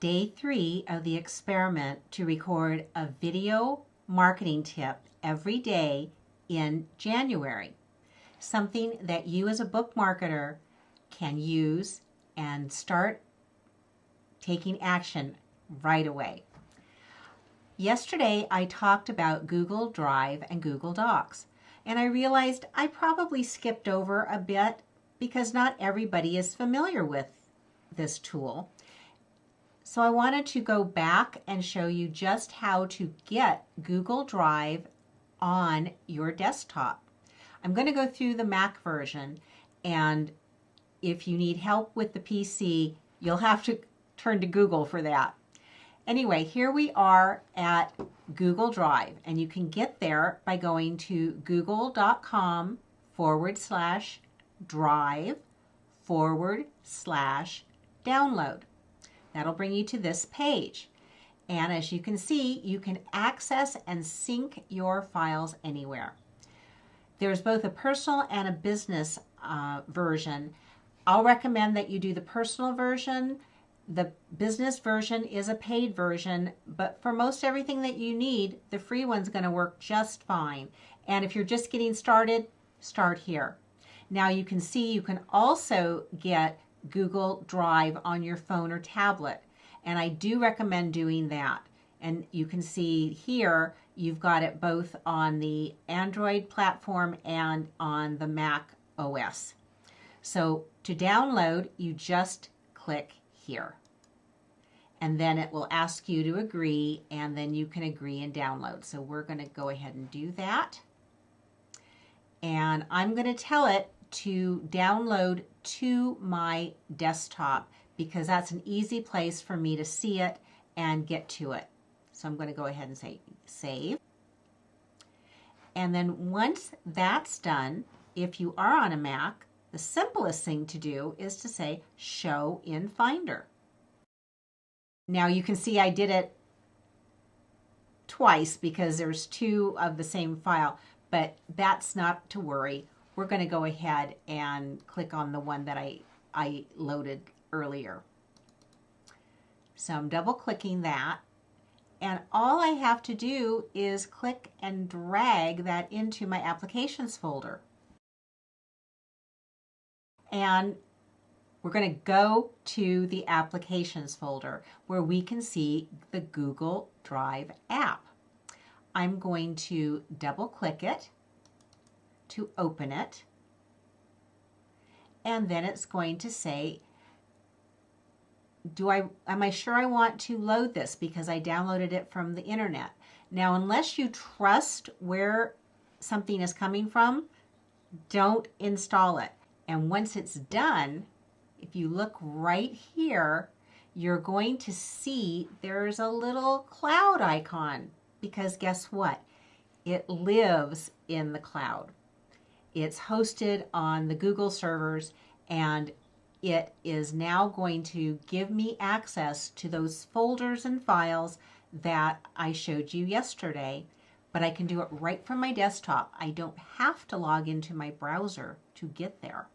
day 3 of the experiment to record a video marketing tip every day in January. Something that you as a book marketer can use and start taking action right away. Yesterday, I talked about Google Drive and Google Docs, and I realized I probably skipped over a bit because not everybody is familiar with this tool. So I wanted to go back and show you just how to get Google Drive on your desktop. I'm going to go through the Mac version, and if you need help with the PC, you'll have to turn to Google for that. Anyway, here we are at Google Drive, and you can get there by going to google.com/drive/download. That'll bring you to this page. And as you can see, you can access and sync your files anywhere. There's both a personal and a business version. I'll recommend that you do the personal version. The business version is a paid version, but for most everything that you need, the free one's going to work just fine. And if you're just getting started, start here. Now you can see you can also get Google Drive on your phone or tablet, and I do recommend doing that. And you can see here you've got it both on the Android platform and on the Mac OS. So to download, you just click here, and then it will ask you to agree, and then you can agree and download. So we're going to go ahead and do that, and I'm going to tell it to download to my desktop because that's an easy place for me to see it and get to it. So I'm going to go ahead and say save, and then once that's done, if you are on a Mac, the simplest thing to do is to say show in Finder. Now you can see I did it twice because there's two of the same file, but that's not to worry. We're going to go ahead and click on the one that I loaded earlier. So I'm double clicking that, and all I have to do is click and drag that into my applications folder. And we're going to go to the applications folder where we can see the Google Drive app. I'm going to double click it to open it, and then it's going to say, am I sure I want to load this because I downloaded it from the internet. Now, unless you trust where something is coming from, don't install it. And once it's done, if you look right here, you're going to see there's a little cloud icon because guess what? It lives in the cloud. It's hosted on the Google servers, and it is now going to give me access to those folders and files that I showed you yesterday, but I can do it right from my desktop. I don't have to log into my browser to get there.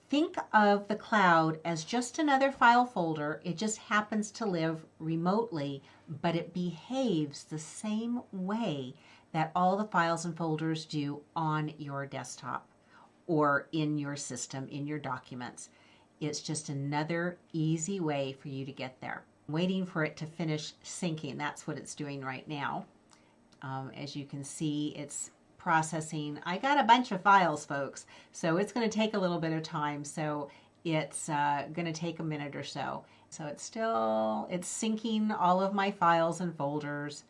Think of the cloud as just another file folder. It just happens to live remotely, but it behaves the same way that all the files and folders do on your desktop or in your system, in your documents. It's just another easy way for you to get there. I'm waiting for it to finish syncing. That's what it's doing right now. As you can see, it's processing. I got a bunch of files, folks, so it's going to take a little bit of time. So it's going to take a minute or so. So it's syncing all of my files and folders.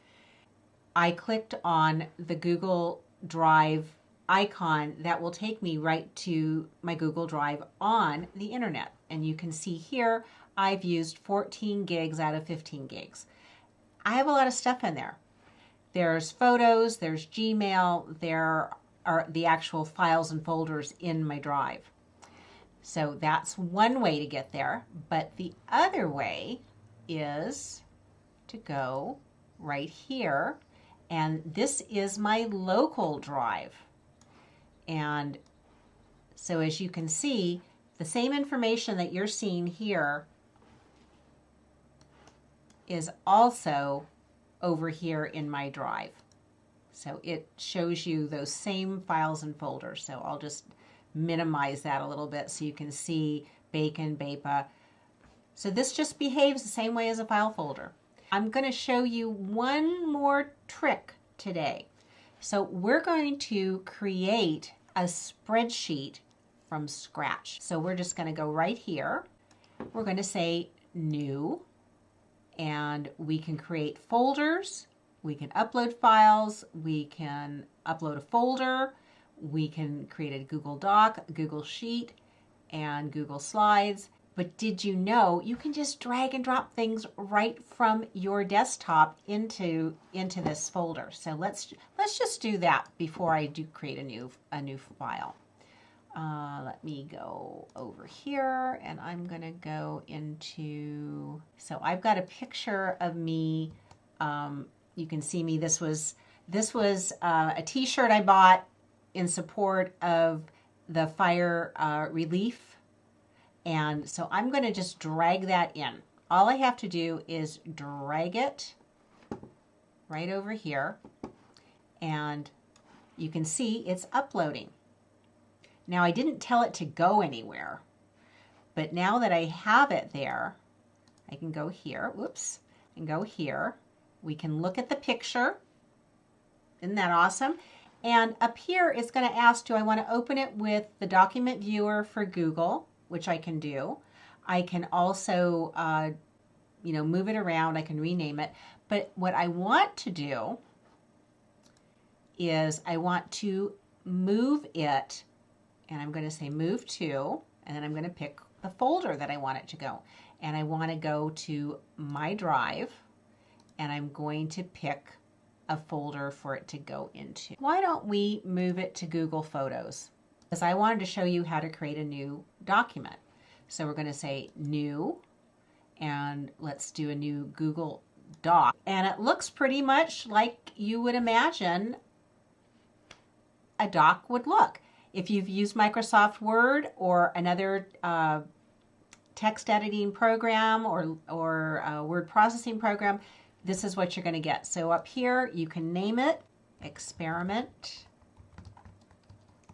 I clicked on the Google Drive icon that will take me right to my Google Drive on the internet. And you can see here, I've used 14 gigs out of 15 gigs. I have a lot of stuff in there. There's photos, there's Gmail, there are the actual files and folders in my drive. So that's one way to get there, but the other way is to go right here, and this is my local drive. And so as you can see, the same information that you're seeing here is also over here in my drive. So it shows you those same files and folders. So I'll just minimize that a little bit so you can see Bacon, BEPA. So this just behaves the same way as a file folder. I'm going to show you one more trick today. So we're going to create a spreadsheet from scratch. So we're just going to go right here. We're going to say new, and we can create folders. We can upload files. We can upload a folder. We can create a Google Doc, a Google Sheet, and Google Slides. But did you know you can just drag and drop things right from your desktop into this folder? So let's just do that before I do create a new file. Let me go over here, and I'm going to go into, so I've got a picture of me. You can see me. This was a t-shirt I bought in support of the fire relief. And so I'm going to just drag that in. All I have to do is drag it right over here, and you can see it's uploading. Now, I didn't tell it to go anywhere, but now that I have it there, I can go here, whoops, and go here. We can look at the picture. Isn't that awesome? And up here, it's going to ask, do I want to open it with the document viewer for Google, which I can do. I can also, move it around. I can rename it. But what I want to do is I want to move it, and I'm going to say move to, and then I'm going to pick the folder that I want it to go. And I want to go to my drive, and I'm going to pick a folder for it to go into. Why don't we move it to Google Photos? Because I wanted to show you how to create a new document. So we're going to say new, and let's do a new Google Doc. And it looks pretty much like you would imagine a doc would look. If you've used Microsoft Word or another text editing program or word processing program, this is what you're going to get. So up here, you can name it Experiment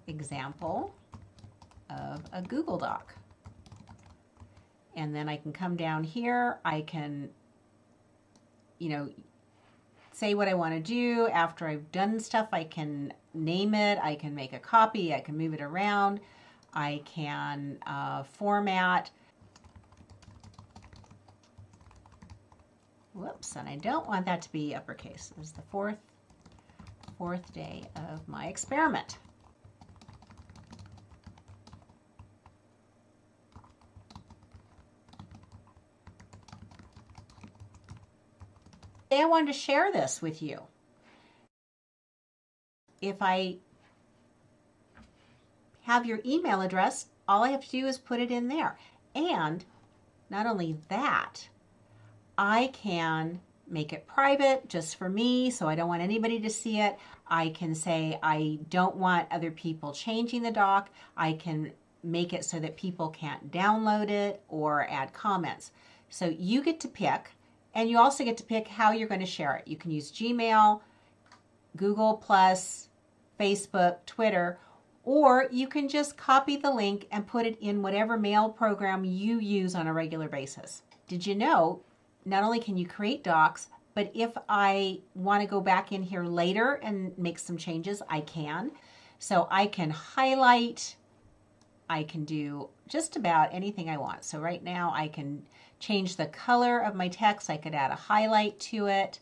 Example of a Google Doc. And then I can come down here. I can, say what I want to do. After I've done stuff, I can name it. I can make a copy. I can move it around. I can format. Whoops, and I don't want that to be uppercase. This is the fourth day of my experiment. I wanted to share this with you. If I have your email address, all I have to do is put it in there. And not only that, I can make it private just for me, so I don't want anybody to see it. I can say I don't want other people changing the doc. I can make it so that people can't download it or add comments. So you get to pick. And you also get to pick how you're going to share it. You can use Gmail, Google+, Facebook, Twitter, or you can just copy the link and put it in whatever mail program you use on a regular basis. Did you know, not only can you create docs, but if I want to go back in here later and make some changes, I can. So I can highlight, I can do just about anything I want. So right now I can change the color of my text. I could add a highlight to it.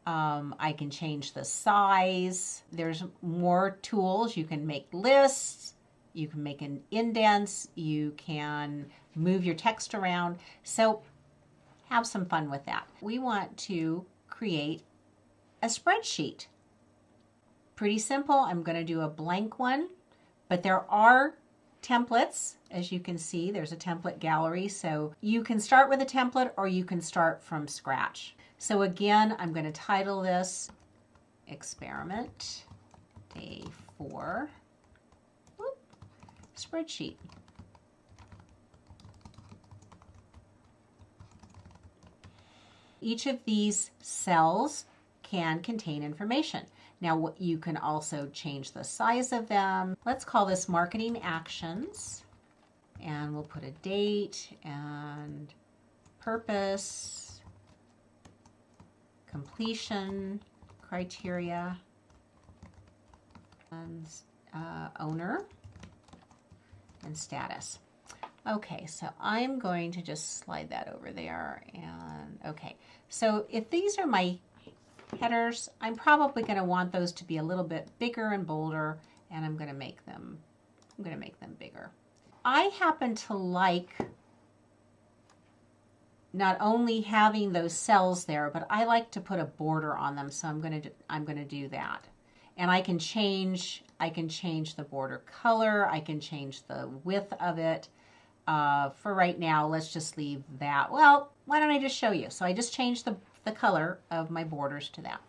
I can change the size. There's more tools. You can make lists. You can make an indents. You can move your text around. So have some fun with that. We want to create a spreadsheet. Pretty simple. I'm going to do a blank one, but there are templates. As you can see, there's a template gallery. So you can start with a template or you can start from scratch. So again, I'm going to title this Experiment Day 4 Spreadsheet. each of these cells can contain information. Now you can also change the size of them. Let's call this marketing actions, and we'll put a date and purpose, completion criteria, and owner and status. Okay, so I'm going to just slide that over there, and okay. So if these are my headers, I'm probably going to want those to be a little bit bigger and bolder, and I'm going to make them bigger. I happen to like not only having those cells there, but I like to put a border on them, so I'm going to do that. And I can change the border color, I can change the width of it. For right now, let's just leave that. Well, why don't I just show you? So I just changed the color of my borders to that.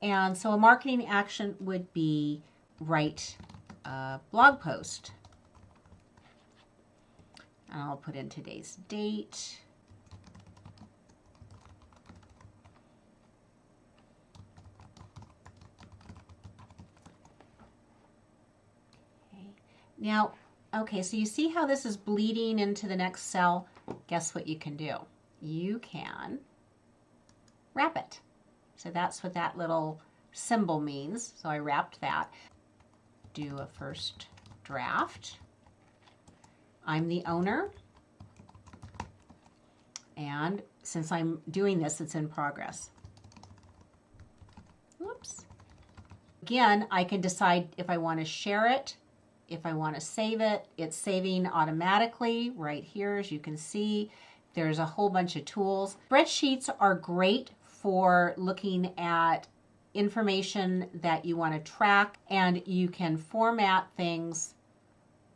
And so a marketing action would be write a blog post. And I'll put in today's date. Okay. Now, okay, so you see how this is bleeding into the next cell? Guess what you can do? You can wrap it. So that's what that little symbol means. So I wrapped that. Do a first draft. I'm the owner. And since I'm doing this, it's in progress. Whoops. Again, I can decide if I want to share it, if I want to save it. It's saving automatically right here, as you can see. There's a whole bunch of tools. Spreadsheets are great for looking at information that you want to track, and you can format things.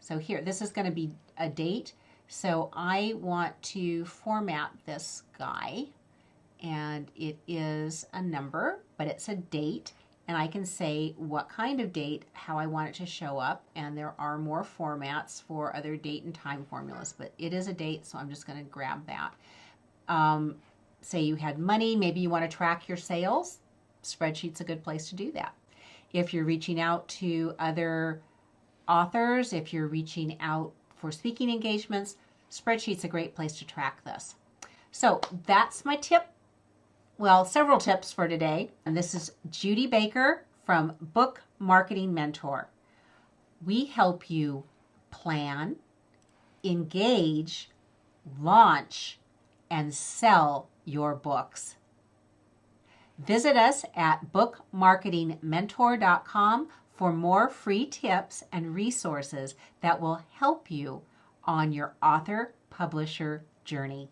So here, this is going to be a date. So I want to format this guy, and it is a number, but it's a date. And I can say what kind of date, how I want it to show up. And there are more formats for other date and time formulas, but it is a date, so I'm just going to grab that. Say you had money, maybe you want to track your sales. Spreadsheet's a good place to do that. If you're reaching out to other authors, if you're reaching out for speaking engagements, Spreadsheet's a great place to track this. So that's my tip. Well, several tips for today. And this is Judy Baker from Book Marketing Mentor. We help you plan, engage, launch, and sell your books. Visit us at bookmarketingmentor.com for more free tips and resources that will help you on your author-publisher journey.